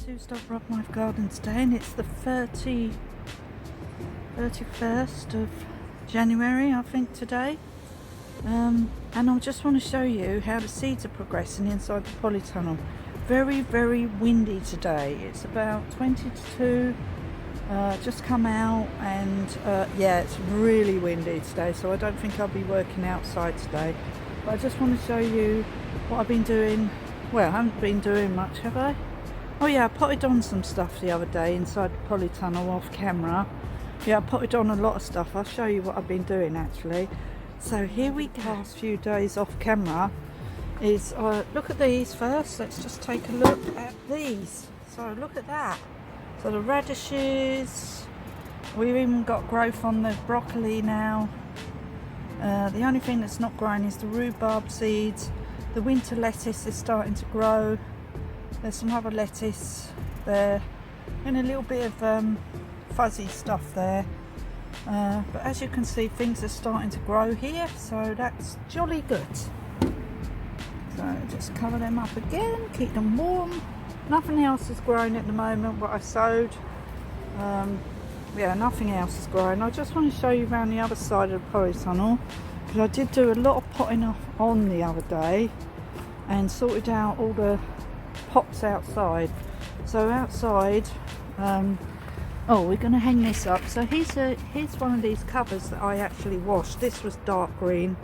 to Dolbrodmaeth garden today, and it's the 31st of January, I think, today. And I just want to show you how the seeds are progressing inside the polytunnel. Very, very windy today. It's about 20 to 2, just come out, and yeah, it's really windy today, so I don't think I'll be working outside today. But I just want to show you what I've been doing. Well, I haven't been doing much, have I? Oh yeah, I potted on some stuff the other day inside the polytunnel off camera. Yeah, I potted on a lot of stuff. I'll show you what I've been doing actually. So here we go. Last few days off camera is, look at these first. Let's just take a look at these. So look at that. So the radishes, we've even got growth on the broccoli now. The only thing that's not growing is the rhubarb seeds. The winter lettuce is starting to grow. There's some other lettuce there and a little bit of fuzzy stuff there. But as you can see, things are starting to grow here, so that's jolly good. So just cover them up again, keep them warm. Nothing else is growing at the moment what I sowed. Yeah, nothing else is growing. I just want to show you around the other side of the polytunnel, because I did do a lot of potting off on the other day and sorted out all the pots outside. So outside, oh, we're going to hang this up. So here's one of these covers that I actually washed. This was dark green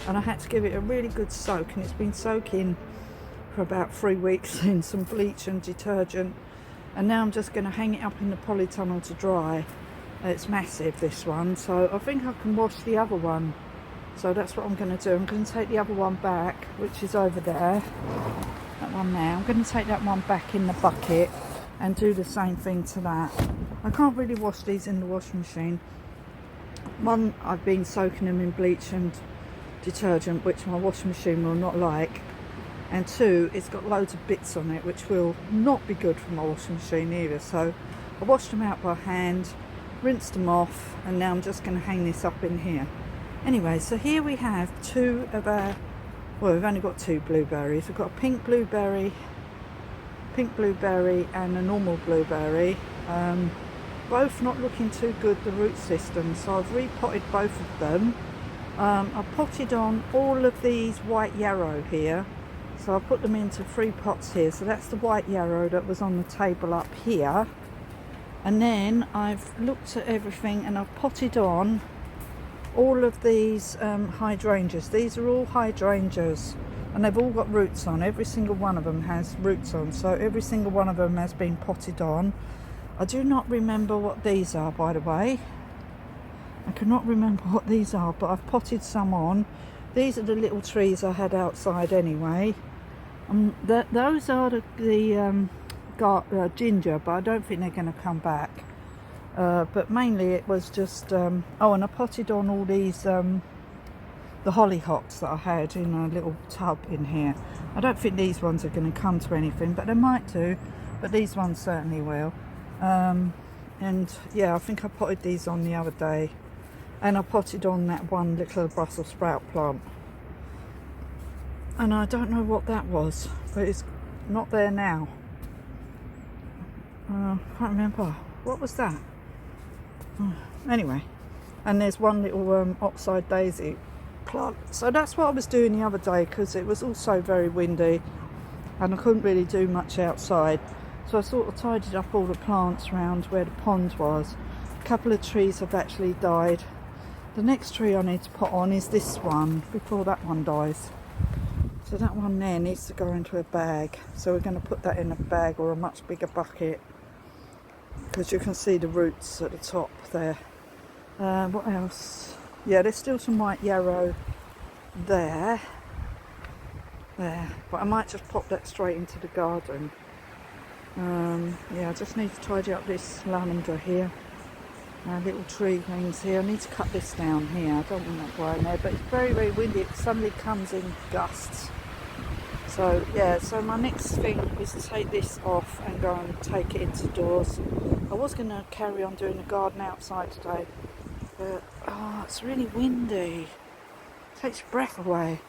and I had to give it a really good soak, and it's been soaking for about 3 weeks in some bleach and detergent, and now I'm just going to hang it up in the polytunnel to dry. It's massive, this one, so I think I can wash the other one. So that's what I'm going to do. I'm going to take the other one back, which is over there, that one there. I'm going to take that one back in the bucket and do the same thing to that. I can't really wash these in the washing machine. One, I've been soaking them in bleach and detergent, which my washing machine will not like. And two, it's got loads of bits on it, which will not be good for my washing machine either. So I washed them out by hand, rinsed them off, and now I'm just going to hang this up in here. Anyway, so here we have two of our, well, we've only got two blueberries. We've got a pink blueberry and a normal blueberry. Both not looking too good, the root system, so I've repotted both of them. I've potted on all of these white yarrow here, so I put them into 3 pots here. So that's the white yarrow that was on the table up here, and then I've looked at everything and I've potted on all of these hydrangeas. These are all hydrangeas and they've all got roots on. Every single one of them has roots on, so every single one of them has been potted on. I do not remember what these are, by the way. I cannot remember what these are, but I've potted some on. These are the little trees I had outside anyway. Those are the ginger, but I don't think they're going to come back. But mainly it was just, oh, and I potted on all these, the hollyhocks that I had in a little tub in here. I don't think these ones are going to come to anything, but they might do, but these ones certainly will. And yeah, I think I potted these on the other day, and I potted on that one little Brussels sprout plant, and I don't know what that was, but it's not there now. I can't remember. What was that? Anyway, and there's one little oxide daisy plant. So that's what I was doing the other day, because it was also very windy and I couldn't really do much outside. So I sort of tidied up all the plants around where the pond was. A couple of trees have actually died. The next tree I need to put on is this one before that one dies. So that one there needs to go into a bag. So we're going to put that in a bag or a much bigger bucket, because you can see the roots at the top there. What else? Yeah, there's still some white yarrow there. But I might just pop that straight into the garden. Yeah, I just need to tidy up this lavender here. Little tree things here. I need to cut this down here. I don't want that growing there, but it's very, very windy. It suddenly comes in gusts. So yeah, so my next thing is to take this off and go and take it into doors. I was going to carry on doing the garden outside today, but oh, it's really windy. It takes your breath away.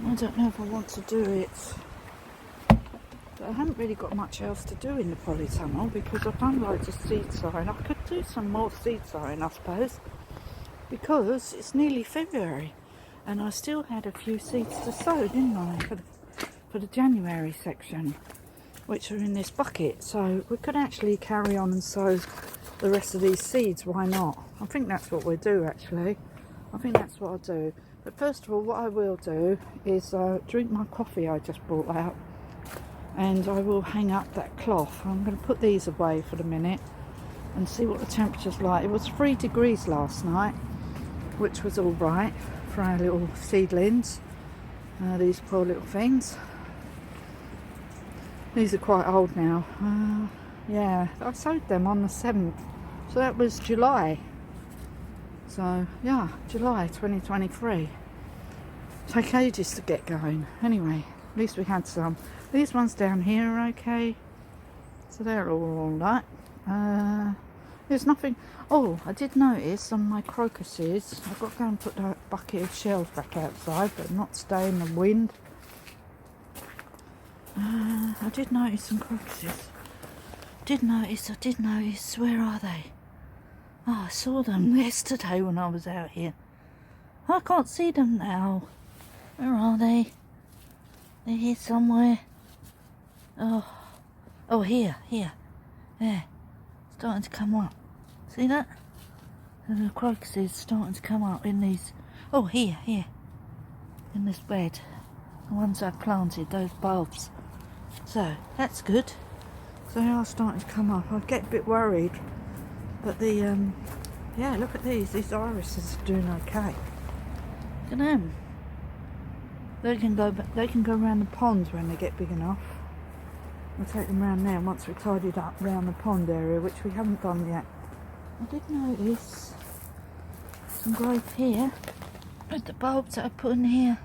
I don't know if I want to do it. So I haven't really got much else to do in the polytunnel because I've done loads of seed sowing. I could do some more seed sowing, I suppose, because it's nearly February and I still had a few seeds to sow, didn't I, for the January section, which are in this bucket. So we could actually carry on and sow the rest of these seeds. Why not? I think that's what we'll do, actually. I think that's what I'll do. But first of all, what I will do is drink my coffee I just brought out, and I will hang up that cloth. I'm going to put these away for the minute and see what the temperature's like. It was 3 degrees last night, which was all right for our little seedlings. These poor little things. These are quite old now. Yeah, I sowed them on the 7th, so that was July. So yeah, July 2023. Take ages to get going. Anyway, at least we had some. These ones down here are okay, so they're all right. There's nothing. Oh, I did notice on my crocuses, I've got to go and put that bucket of shells back outside, but not stay in the wind. I did notice some crocuses. I did notice. Where are they? Oh, I saw them yesterday when I was out here. I can't see them now. Where are they? They're here somewhere. Oh, here. There. Starting to come up. See that? The crocuses starting to come up in these. Oh, here. In this bed. The ones I've planted, those bulbs. So, that's good. So they are starting to come up. I get a bit worried. But the, yeah, look at these. These irises are doing okay. Look at them. They can go around the ponds when they get big enough. We'll take them round there once we've tidied up round the pond area, which we haven't done yet. I did notice some growth here with the bulbs that I put in here.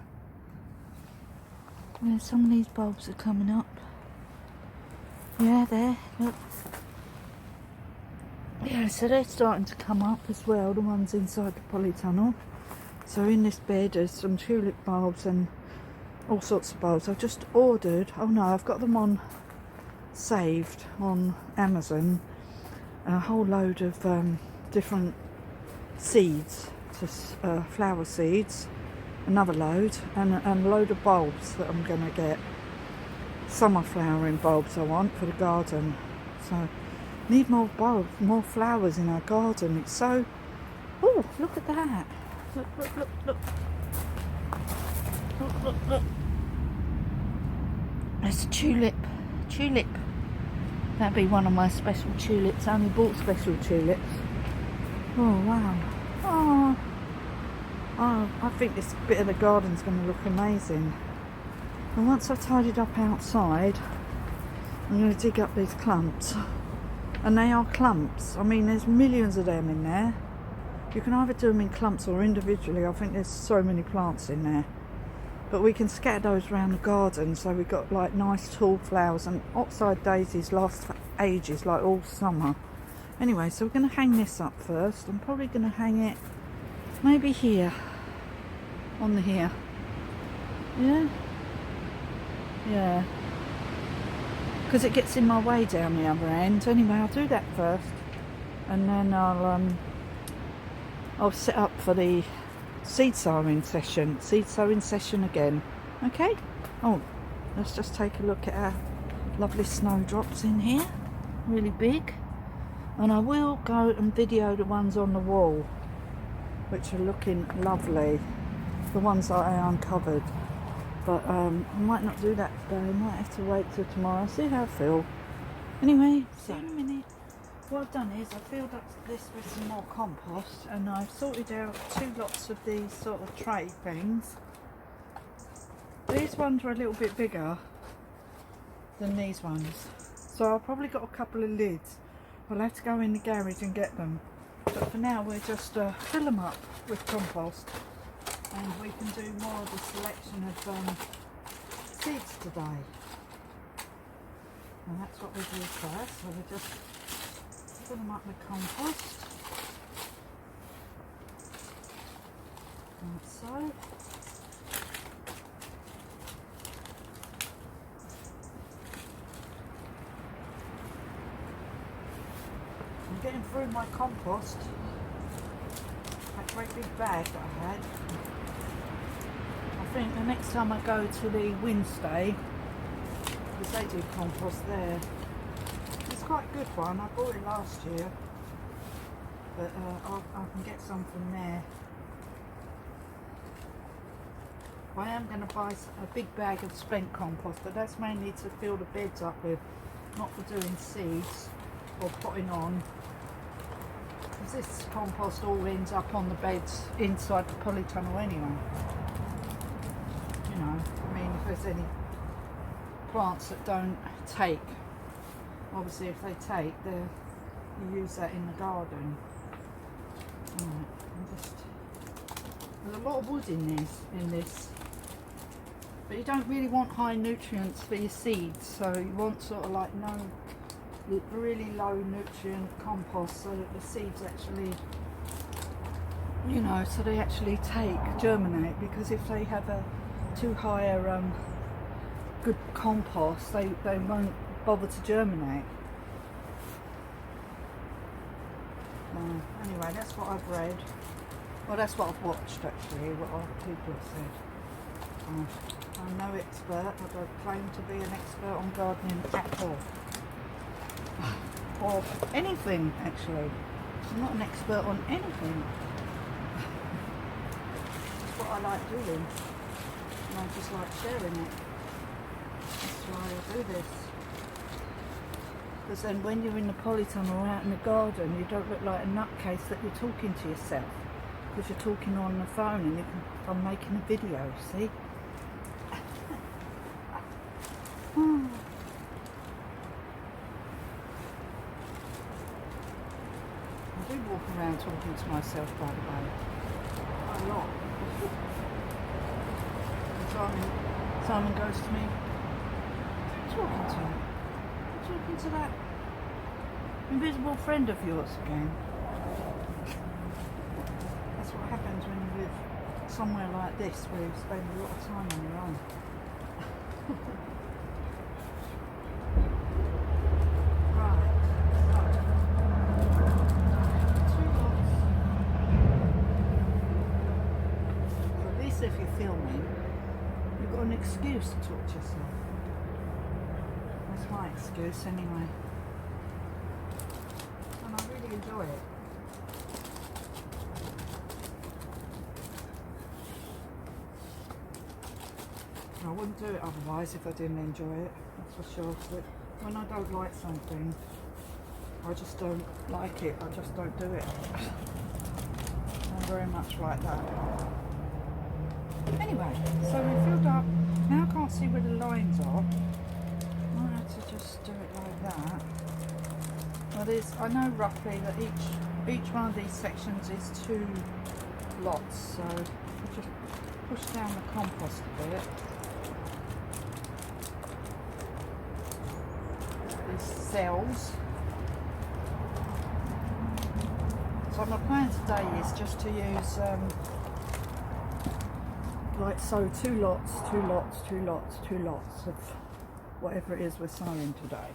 Where some of these bulbs are coming up. Yeah, there, look. Yeah, so they're starting to come up as well, the ones inside the polytunnel. So in this bed there's some tulip bulbs and all sorts of bulbs. I've just ordered, oh no, I've got them on saved on Amazon, a whole load of different seeds, flower seeds, another load, and a load of bulbs that I'm going to get. Summer flowering bulbs I want for the garden. So need more bulbs, more flowers in our garden. It's so, oh, look at that. Look. There's a tulip. That'd be one of my special tulips. I only bought special tulips. Oh, wow. Oh, I think this bit of the garden's going to look amazing. And once I've tidied up outside, I'm going to dig up these clumps. And they are clumps. I mean, there's millions of them in there. You can either do them in clumps or individually. I think there's so many plants in there. But we can scatter those around the garden, so we've got like nice tall flowers, and oxeye daisies last for ages, like all summer. Anyway, so we're going to hang this up first. I'm probably going to hang it maybe here, on here. Yeah. Because it gets in my way down the other end. Anyway, I'll do that first, and then I'll set up for the seed sowing session again. Okay. Oh, let's just take a look at our lovely snowdrops in here, really big. And I will go and video the ones on the wall, which are looking lovely, the ones that I uncovered. But I might not do that today. I might have to wait till tomorrow. See how I feel. Anyway, see you in a minute. What I've done is I filled up this with some more compost, and I've sorted out 2 lots of these sort of tray things. These ones were a little bit bigger than these ones, so I've probably got a couple of lids. I'll have to go in the garage and get them. But for now we'll just fill them up with compost, and we can do more of the selection of seeds today. And that's what we do first. So we just fill them up with compost, like so. I'm getting through my compost. That great big bag that I had. I think the next time I go to the Winstay, because they do compost there. It's quite a good one. I bought it last year, but I can get some from there. I am going to buy a big bag of spent compost, but that's mainly to fill the beds up with, not for doing seeds or potting on. Because this compost all ends up on the beds inside the polytunnel anyway. You know, I mean, if there's any plants that don't take, obviously if they take, you use that in the garden. There's a lot of wood in this, but you don't really want high nutrients for your seeds, so you want sort of like really low nutrient compost, so that the seeds actually, you know, so they actually germinate. Because if they have a too high a good compost, they won't bother to germinate. Anyway, that's what I've read. Well, that's what I've watched actually, what other people have said. I'm no expert. I don't claim to be an expert on gardening at all. Or anything actually. I'm not an expert on anything. It's what I like doing. And I just like sharing it. That's why I do this. Because then when you're in the polytunnel or out in the garden, you don't look like a nutcase that you're talking to yourself. Because you're talking on the phone and I'm making a video, see? I do walk around talking to myself, by the way. Quite a lot. And Simon goes to me, "Who's talking to you? You're talking to that invisible friend of yours again." That's what happens when you live somewhere like this, where you spend a lot of time on your own. If you're filming, you've got an excuse to talk to yourself. That's my excuse anyway. And I really enjoy it. I wouldn't do it otherwise if I didn't enjoy it, that's for sure. But when I don't like something, I just don't like it, I just don't do it. I'm very much like that. Anyway, so we filled up. Now I can't see where the lines are. I might have to just do it like that. Well, I know roughly that each one of these sections is 2 lots, so I'll just push down the compost a bit. These cells. So my plan today is just to use like so, 2 lots of whatever it is we're sowing today.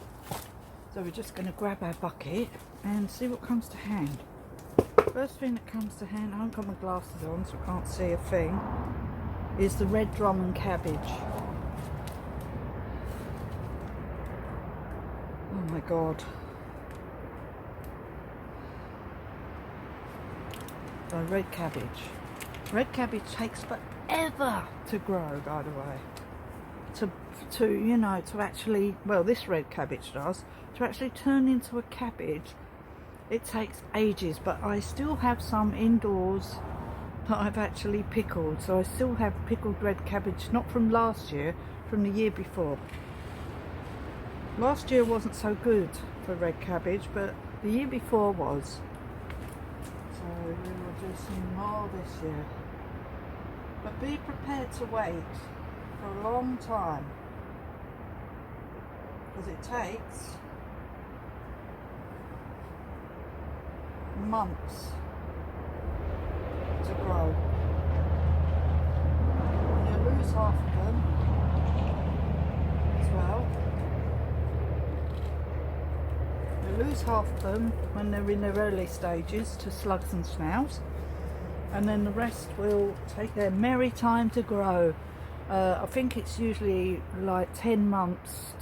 So we're just going to grab our bucket and see what comes to hand. First thing that comes to hand, I haven't got my glasses on so I can't see a thing, is the red drum and cabbage. Oh my god. So red cabbage. Red cabbage takes forever to grow, by the way. To you know, to actually, well, this red cabbage does, to actually turn into a cabbage, it takes ages. But I still have some indoors that I've actually pickled, so I still have pickled red cabbage, not from last year, from the year before. Last year wasn't so good for red cabbage, but the year before was. So we will do some more this year. But be prepared to wait for a long time, because it takes months to grow. You lose half of them as well. You lose half of them when they're in their early stages to slugs and snails, and then the rest will take their merry time to grow. I think it's usually like 10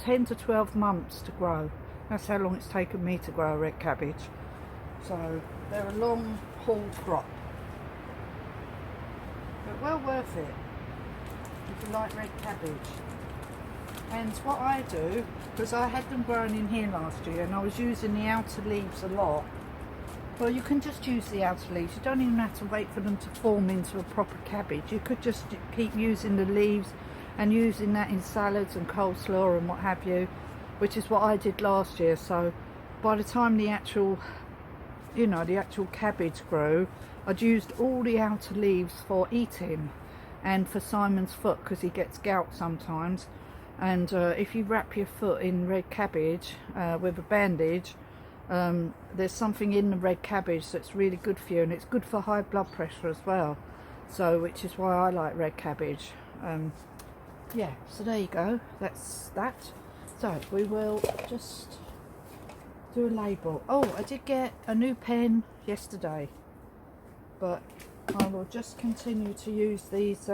to 12 months to grow. That's how long it's taken me to grow a red cabbage. So they're a long haul crop, but well worth it if you like red cabbage. And what I do, because I had them grown in here last year and I was using the outer leaves a lot. Well, you can just use the outer leaves. You don't even have to wait for them to form into a proper cabbage. You could just keep using the leaves and using that in salads and coleslaw and what have you, which is what I did last year. So by the time the actual, you know, the actual cabbage grew, I'd used all the outer leaves for eating and for Simon's foot, because he gets gout sometimes. And if you wrap your foot in red cabbage with a bandage, there's something in the red cabbage that's really good for you, and it's good for high blood pressure as well. So, which is why I like red cabbage. Yeah, so there you go. That's that. So we will just do a label. Oh, I did get a new pen yesterday, but I will just continue to use these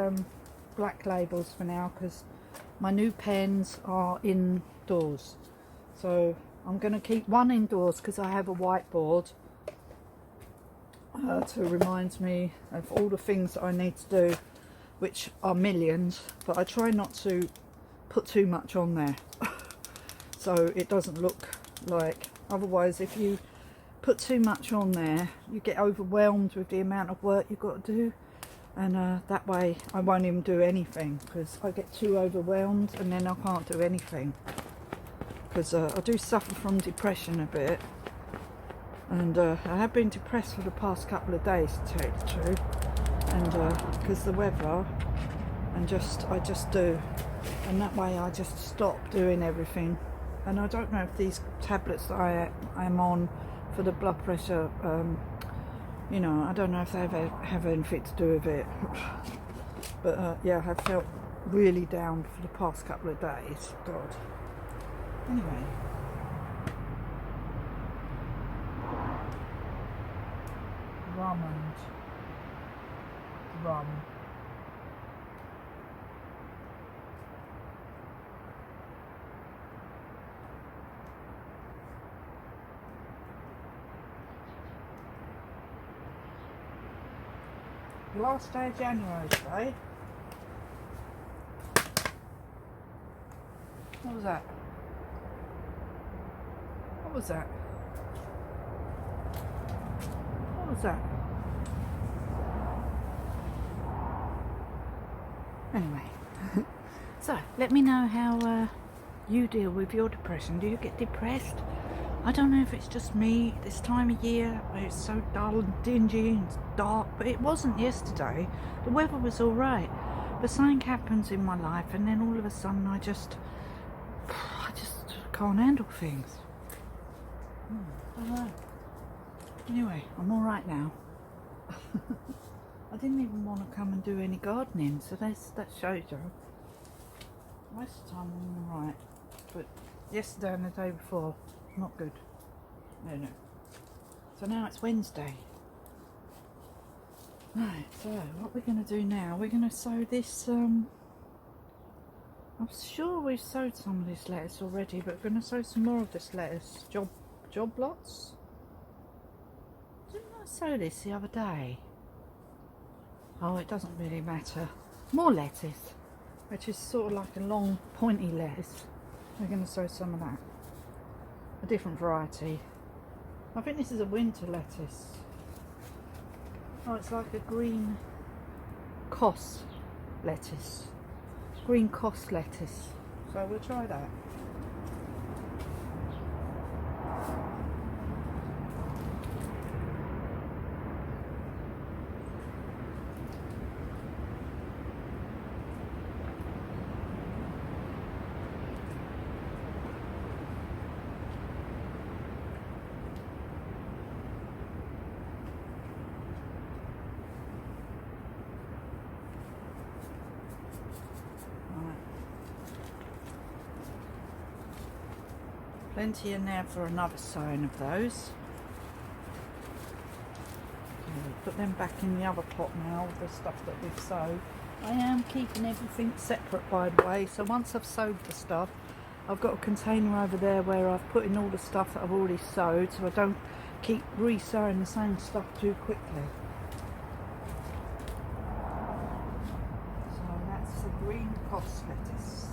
black labels for now, because my new pens are indoors. So I'm going to keep one indoors because I have a whiteboard to remind me of all the things that I need to do, which are millions, but I try not to put too much on there so it doesn't look like, otherwise if you put too much on there you get overwhelmed with the amount of work you've got to do. And that way I won't even do anything, because I get too overwhelmed and then I can't do anything. Because I do suffer from depression a bit, and I have been depressed for the past couple of days, to tell you the truth. And because the weather, and I just do, and that way I just stop doing everything. And I don't know if these tablets that I am on for the blood pressure, you know, I don't know if they have anything to do with it. But yeah, I have felt really down for the past couple of days. God. Anyway. Rum. Last day of January today. What was that? What was that? What was that? Anyway, so let me know how you deal with your depression. Do you get depressed? I don't know if it's just me this time of year where it's so dull and dingy and dark, but it wasn't yesterday. The weather was alright, but something happens in my life and then all of a sudden I just can't handle things. I don't know. Anyway, I'm alright now. I didn't even want to come and do any gardening, so that shows you. Most of the time I'm alright, but yesterday and the day before, not good. No. So now it's Wednesday. Right, so what we're going to do now, we're going to sow this, I'm sure we've sowed some of this lettuce already, but we're going to sow some more of this lettuce. Dolbrodmaeth? Didn't I sow this the other day? Oh, it doesn't really matter. More lettuce, which is sort of like a long pointy lettuce. We're going to sow some of that. A different variety. I think this is a winter lettuce. Oh, it's like a green cos lettuce. Green cos lettuce. So we'll try that. Plenty in there for another sowing of those. Okay, put them back in the other pot now, the stuff that we've sowed. I am keeping everything separate, by the way, so once I've sowed the stuff, I've got a container over there where I've put in all the stuff that I've already sowed, so I don't keep re-sowing the same stuff too quickly. So that's the green cos lettuce.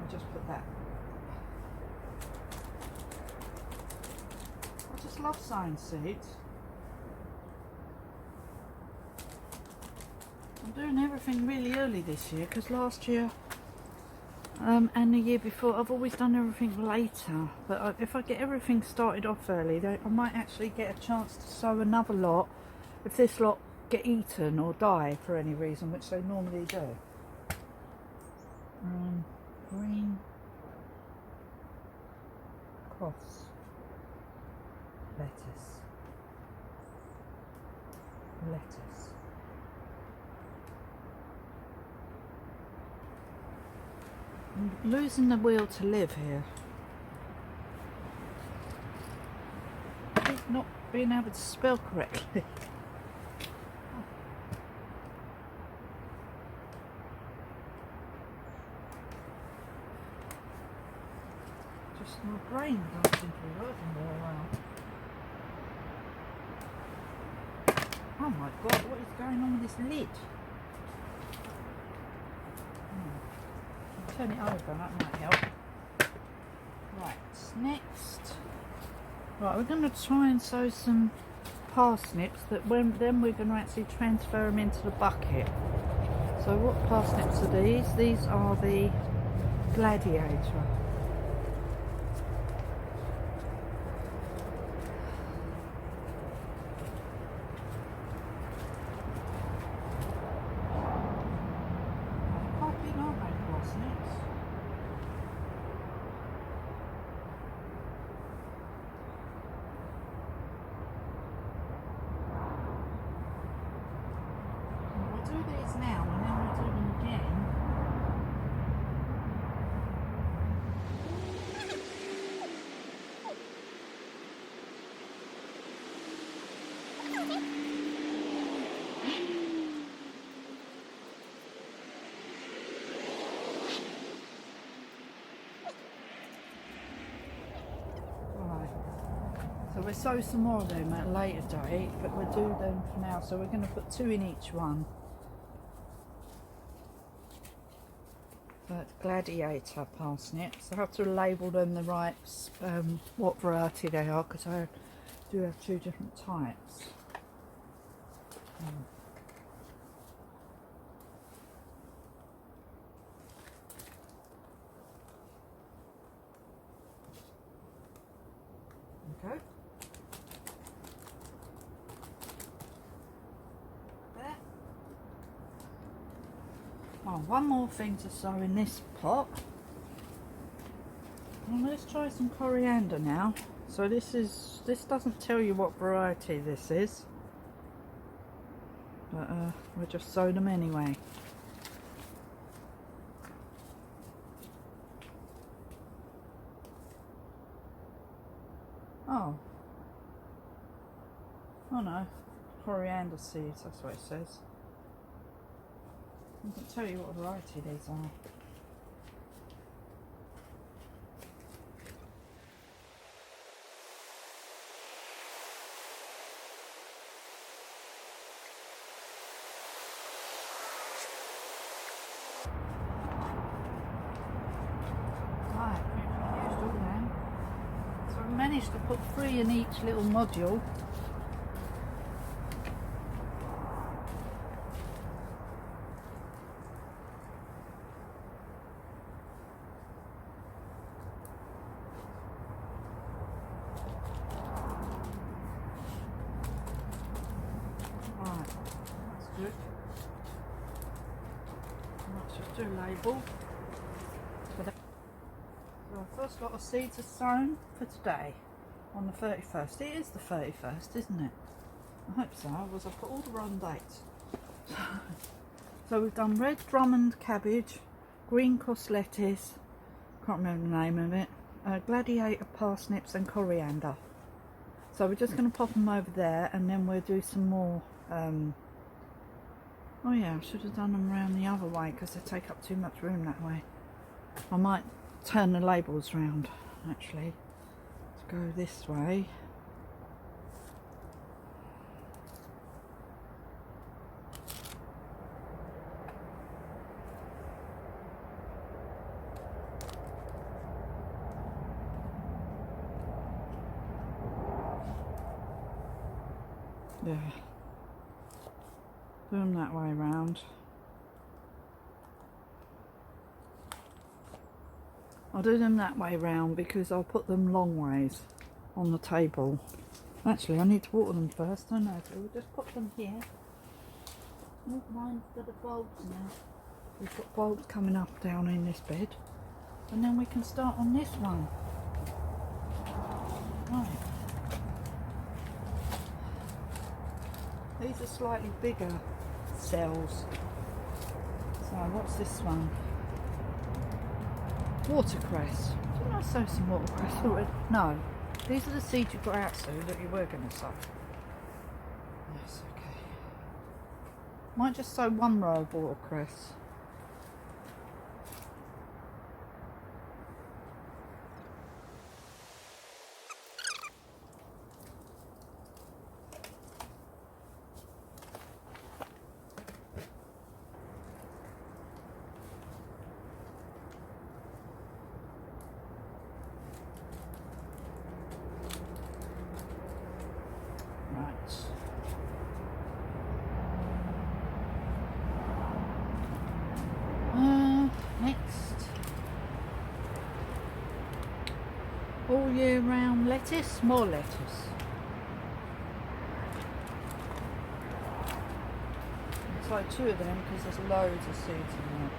I'll just put that. I just love sowing seeds. I'm doing everything really early this year because last year and the year before I've always done everything later, but if I get everything started off early, I might actually get a chance to sow another lot if this lot get eaten or die for any reason, which they normally do. Green cos lettuce. I'm losing the will to live here. I keep not being able to spell correctly. Just my brain doesn't seem to be working very well. Oh my god, what is going on with this lid? Turn it over, that might help. Right, next. Right, we're going to try and sow some parsnips then we're going to actually transfer them into the bucket. So what parsnips are these? These are the Gladiator. Now and then we'll do them again. Right, so we'll sow some more of them at a later date, but we'll do them for now, so we're going to put 2 in each one. That's Gladiator parsnips. I have to label them the right, what variety they are, because I do have 2 different types. Okay. Oh, one more thing to sow in this pot. Well, let's try some coriander now. So this doesn't tell you what variety this is, but we'll just sow them anyway. Oh no, coriander seeds, that's what it says. I can tell you what variety these are. Right, used all them. So I managed to put 3 in each little module. Good. Let's just do a label. So our first lot of seeds are sown for today on the 31st. It is the 31st, isn't it? I hope so, otherwise I've put all the wrong dates. So we've done red Drummond cabbage, green cos lettuce, can't remember the name of it, gladiator, parsnips and coriander. So we're just going to pop them over there, and then we'll do some more. Oh yeah, I should have done them around the other way because they take up too much room that way. I might turn the labels round actually. Let's go this way. Yeah, do them that way round. I'll do them that way round because I'll put them long ways on the table. Actually, I need to water them first, don't I? So we'll just put them here. Oh, mine's got the bulbs now. We've got bulbs coming up down in this bed. And then we can start on this one. Right. These are slightly bigger cells. So what's this one? Watercress. Didn't I sow some watercress already? No. These are the seeds you got out, Sue, that you were going to sow. Yes, okay. Might just sow one row of watercress. Next, all year round lettuce, more lettuce. It's like two of them because there's loads of seeds in there.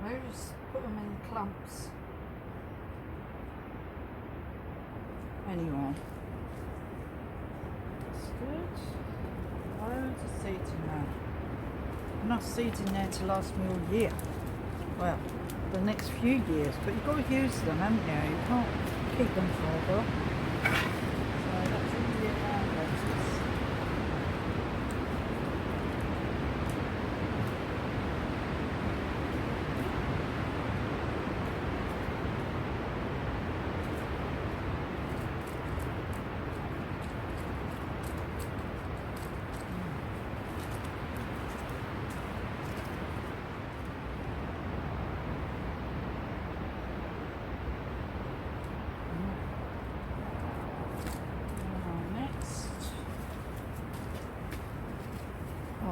Maybe just put them in clumps. Anyway, that's good. Loads of seeds in there. Enough seeds in there to last me all year. Well, the next few years, but you've got to use them, haven't you? You can't keep them forever. So that's all year round lettuce.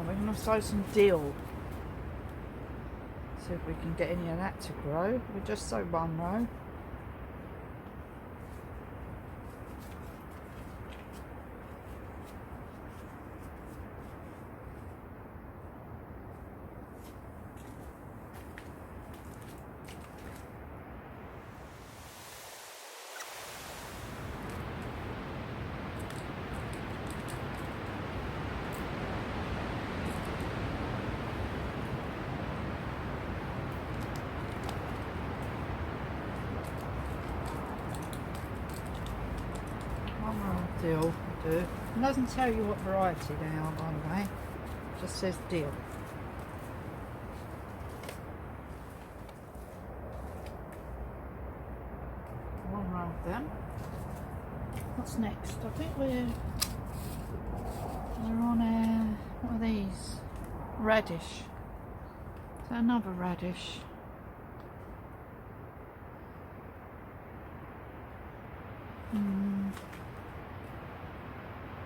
We're going to sow some dill. See if we can get any of that to grow. We just sow one row. Dill will do. It doesn't tell you what variety they are, by the way. It just says dill. One row of them. What's next? I think we're on a, what are these? Radish. Is that another radish?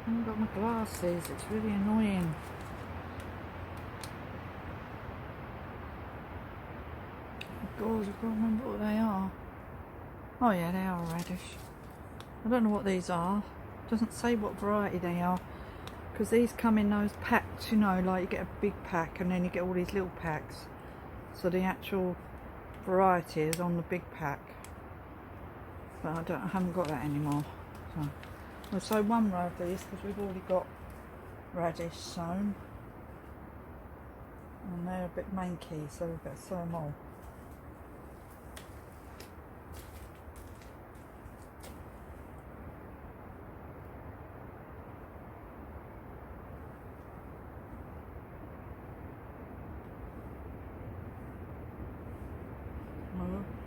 I haven't got my glasses, it's really annoying. Oh God, I can't remember what they are. Oh yeah, they are a radish. I don't know what these are. It doesn't say what variety they are. Because these come in those packs, you know, like you get a big pack and then you get all these little packs. So the actual variety is on the big pack, but I haven't got that anymore. So we'll sow one row of these because we've already got radish sown, and they're a bit manky, so we've got to sow them all.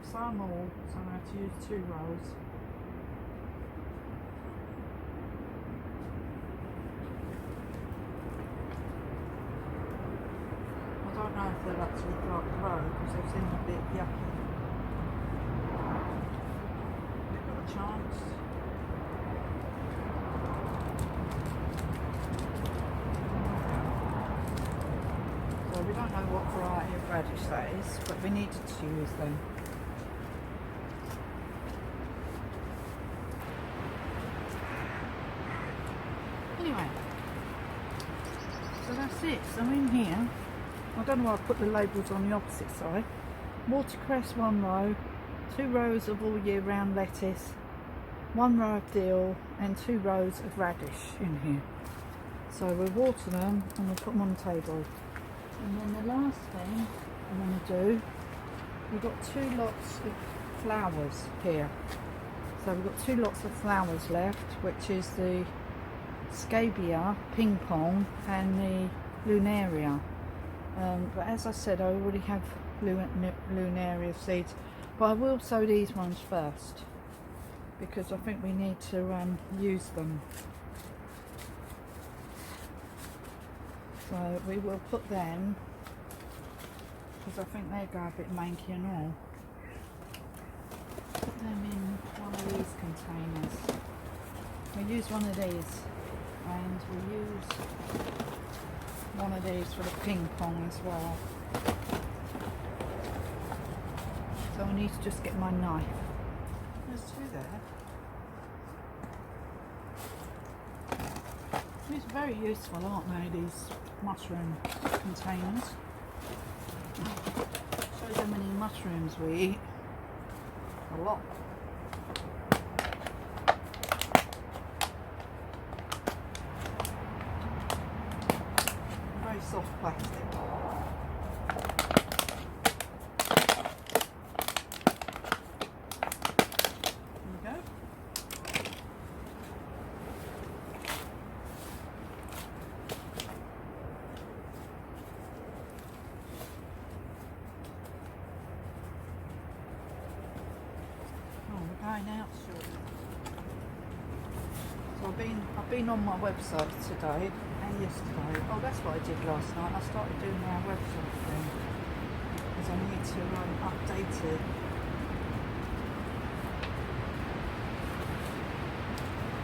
Some all, so I have to use 2 rows. I don't know if they'll actually grow because they seem a bit yucky. They've got a chance. So we don't know what variety of radish that is, but we needed to use them. Anyway, so that's it. So in here, I don't know why I put the labels on the opposite side. Watercress 1 row, 2 rows of all year round lettuce, 1 row of dill and 2 rows of radish in here. So we'll water them and we'll put them on the table. And then the last thing I'm going to do, we've got 2 lots of flowers here. So we've got 2 lots of flowers left, which is the Scabia, Ping Pong and the Lunaria. But as I said, I already have Lunaria seeds, but I will sow these ones first because I think we need to use them. So we will put them, because I think they go a bit manky and all. Put them in one of these containers. We'll use one of these, and we'll use one of these for the ping pong as well. So I need to just get my knife. There's 2 there. These are very useful, aren't they, these mushroom containers? Shows how many mushrooms we eat. A lot. Very soft plastic. Out shortly. So I've been on my website today and yesterday. Oh, that's what I did last night. I started doing my website thing because I need to update it.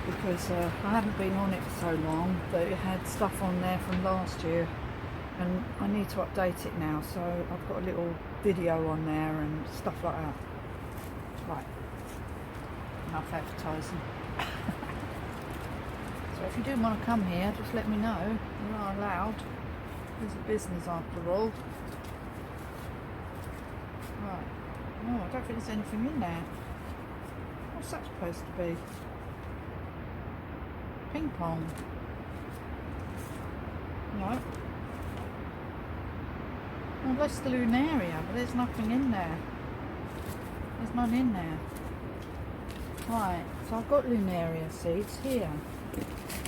Because I haven't been on it for so long, but it had stuff on there from last year and I need to update it now, so I've got a little video on there and stuff like that. Right. Enough advertising. So if you do want to come here, just let me know. You are allowed. It's a business after all. Right. Oh, I don't think there's anything in there. What's that supposed to be? Ping pong. No. Well, that's the Lunaria, but there's nothing in there. There's none in there. Right, so I've got Lunaria seeds here.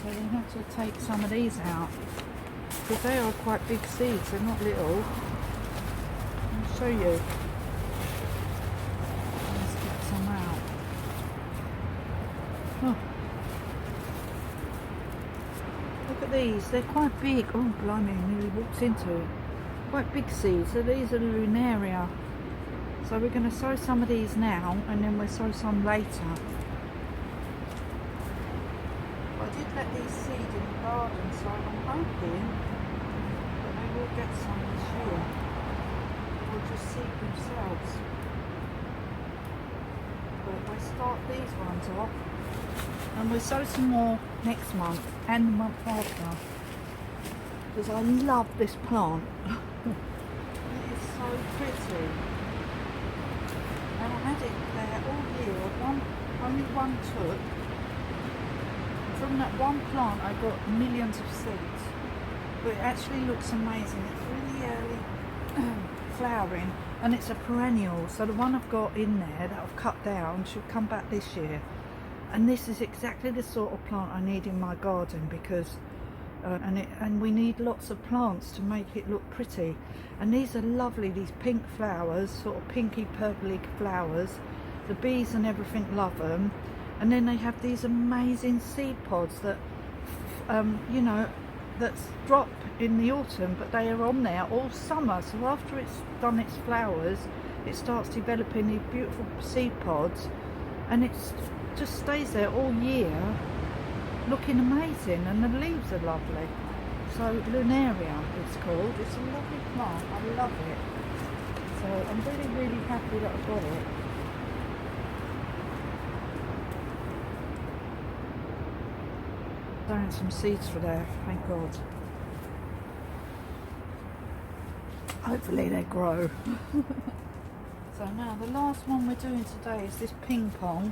So you have to take some of these out because they are quite big seeds, they're not little. I'll show you. Let's get some out. Oh. Look at these, they're quite big. Oh blimey, nearly walks into it. Quite big seeds, so these are Lunaria. So we're going to sow some of these now and then we'll sow some later. I did let these seed in the garden, so I'm hoping that they will get some this year. Or just seed themselves. But we'll start these ones off and we'll sow some more next month and the month after. Because I love this plant. It is so pretty. only one took. From that one plant I got millions of seeds, but it actually looks amazing. It's really early flowering, and it's a perennial, so the one I've got in there that I've cut down should come back this year. And this is exactly the sort of plant I need in my garden, because and we need lots of plants to make it look pretty. And these are lovely, these pink flowers, sort of pinky purpley flowers. The bees and everything love them. And then they have these amazing seed pods that you know, that drop in the autumn, but they are on there all summer. So after it's done its flowers, it starts developing these beautiful seed pods, and it just stays there all year looking amazing, and the leaves are lovely. So Lunaria it's called. It's a lovely plant. I love it. So I'm really happy that I got it. Throwing some seeds for there, thank God. Hopefully they grow. So now the last one we're doing today is this ping pong,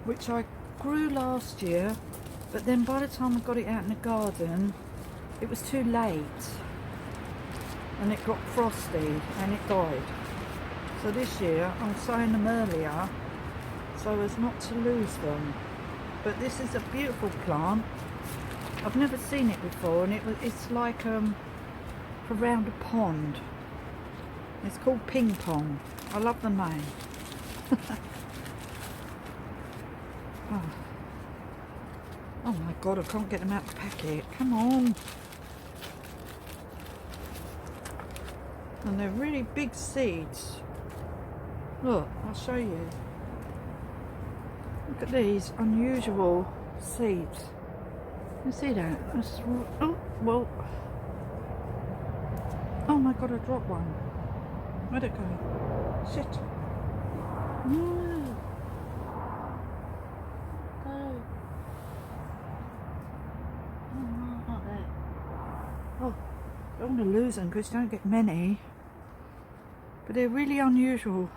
which I grew last year, but then by the time I got it out in the garden, it was too late, and it got frosty and it died. So this year I'm sowing them earlier so as not to lose them. But this is a beautiful plant. I've never seen it before, and it's like around a pond. It's called ping pong. I love the name. Oh my God, I can't get them out of the packet. Come on. And they're really big seeds. Look, I'll show you. Look at these unusual seeds. You see that? Oh, well. Oh my God, I dropped one. Where'd it go? Shit. No. Go. Oh no, not there. Oh, don't want to lose them because you don't get many. But they're really unusual.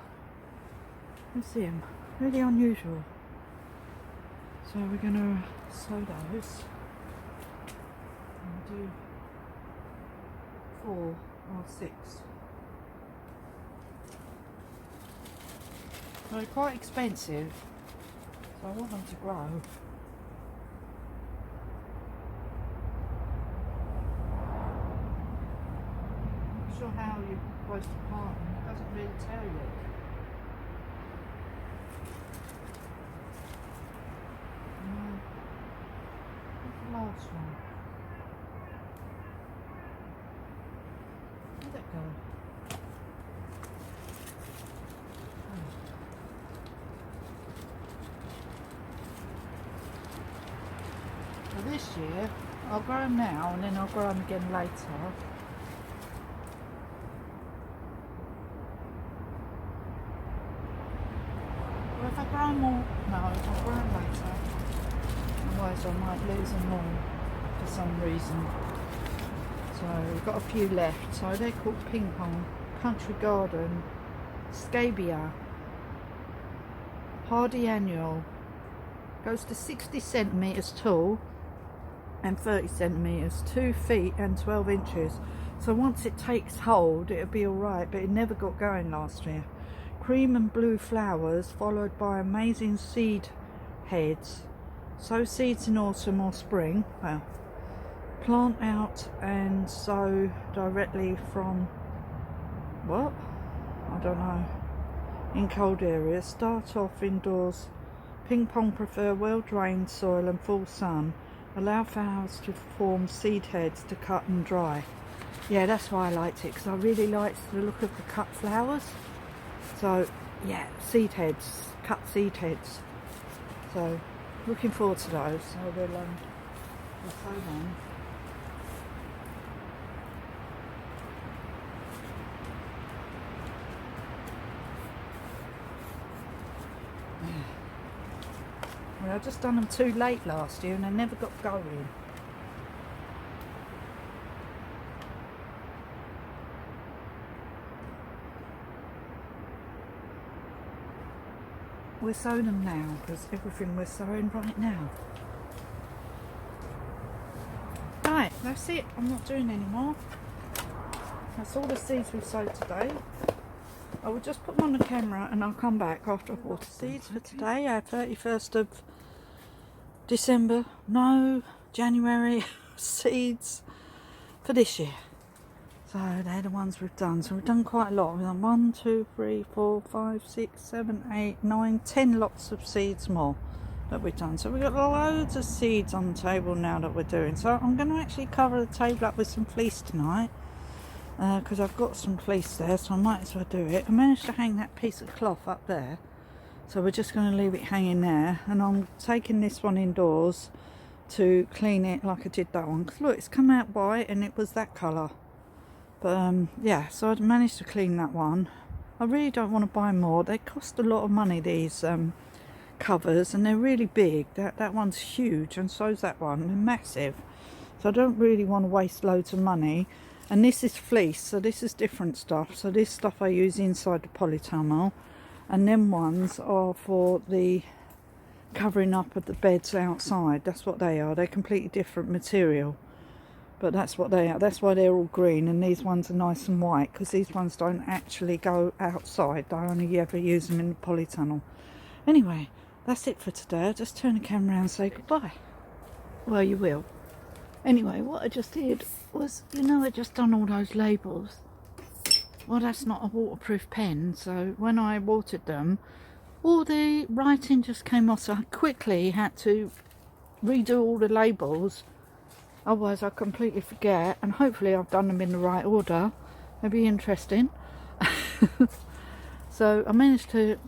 You see them? Really unusual. So we're going to sow those and do 4 or 6. So they're quite expensive, so I want them to grow. I'm not sure how you're supposed to plant them, it doesn't really tell you. Last one. Where'd it go? Oh. Well, this year I'll grow them now, and then I'll grow them again later. Well, if I grow them all, no, I'll grow them later. Otherwise I might lose them all for some reason. So we've got a few left. So they're called ping pong, country garden, scabia, hardy annual. Goes to 60 centimetres tall and 30 centimetres, 2 feet and 12 inches. So once it takes hold it'll be alright, but it never got going last year. Cream and blue flowers followed by amazing seed heads. Sow seeds in autumn or spring. Well, plant out and sow directly from what? I don't know. In cold areas. Start off indoors. Ping pong prefer well drained soil and full sun. Allow flowers to form seed heads to cut and dry. Yeah, that's why I liked it, because I really liked the look of the cut flowers. So yeah, seed heads, cut seed heads. So looking forward to those. So we'll sow them. Well, I just done them too late last year and they never got going. we'll sow them now, because everything we're sowing right now. Right, that's it. I'm not doing any more. That's all the seeds we've sowed today. I will just put them on the camera and I'll come back after I've watered seeds for today, our 31st of December. No, January seeds for this year. So they're the ones we've done. So we've done quite a lot. We've done 1, 2, 3, 4, 5, 6, 7, 8, 9, 10 lots of seeds more that we've done. So we've got loads of seeds on the table now that we're doing. So I'm going to actually cover the table up with some fleece tonight, because I've got some fleece there, so I might as well do it. I managed to hang that piece of cloth up there, so we're just going to leave it hanging there, and I'm taking this one indoors to clean it like I did that one, because look, it's come out white and it was that colour. But yeah, so I managed to clean that one. I really don't want to buy more. They cost a lot of money, these covers, and they're really big. That one's huge, and so's that one. They're massive, so I don't really want to waste loads of money. And this is fleece, so this is different stuff. So this stuff I use inside the polytunnel, and them ones are for the covering up of the beds outside. That's what they are. They're completely different material, but that's what they are. That's why they're all green, and these ones are nice and white, because these ones don't actually go outside. I only ever use them in the polytunnel. Anyway, that's it for today. I'll just turn the camera around and say goodbye. Well, you will. Anyway, what I just did was, you know, I just done all those labels. Well, that's not a waterproof pen, so when I watered them, all the writing just came off, so I quickly had to redo all the labels, otherwise I completely forget. And hopefully I've done them in the right order. It'll be interesting. So I managed to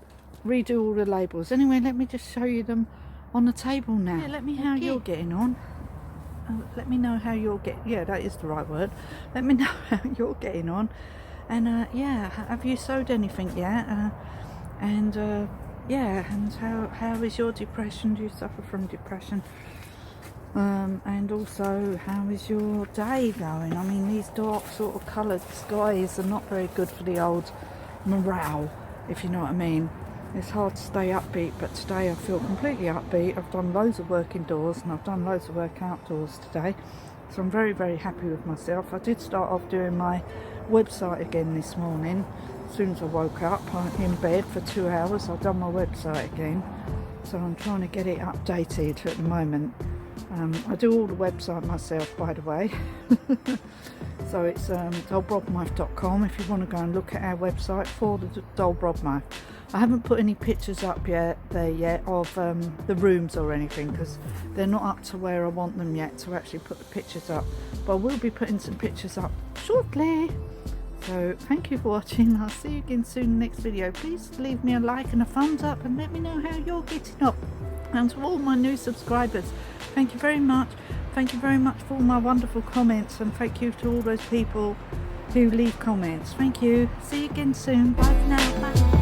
redo all the labels. Anyway, let me just show you them on the table now. Yeah, let me know how you're getting on. Let me know how you're getting. Yeah, that is the right word. Let me know how you're getting on. And yeah, have you sowed anything yet? Yeah, and how is your depression? Do you suffer from depression? And also, how is your day going? I mean, these dark sort of coloured skies are not very good for the old morale, if you know what I mean. It's hard to stay upbeat, but today I feel completely upbeat. I've done loads of work indoors and I've done loads of work outdoors today, so I'm very, very happy with myself. I did start off doing my website again this morning. As soon as I woke up, I'm in bed for 2 hours. I've done my website again, so I'm trying to get it updated at the moment. I do all the website myself, by the way. So it's Dolbrodmaeth.com if you want to go and look at our website for the Dolbrodmaeth. I haven't put any pictures up there yet of the rooms or anything, because they're not up to where I want them yet to actually put the pictures up. But I will be putting some pictures up shortly. So thank you for watching. I'll see you again soon in the next video. Please leave me a like and a thumbs up and let me know how you're getting up. And to all my new subscribers, thank you very much. Thank you very much for all my wonderful comments, and thank you to all those people who leave comments. Thank you. See you again soon. Bye for now. Bye.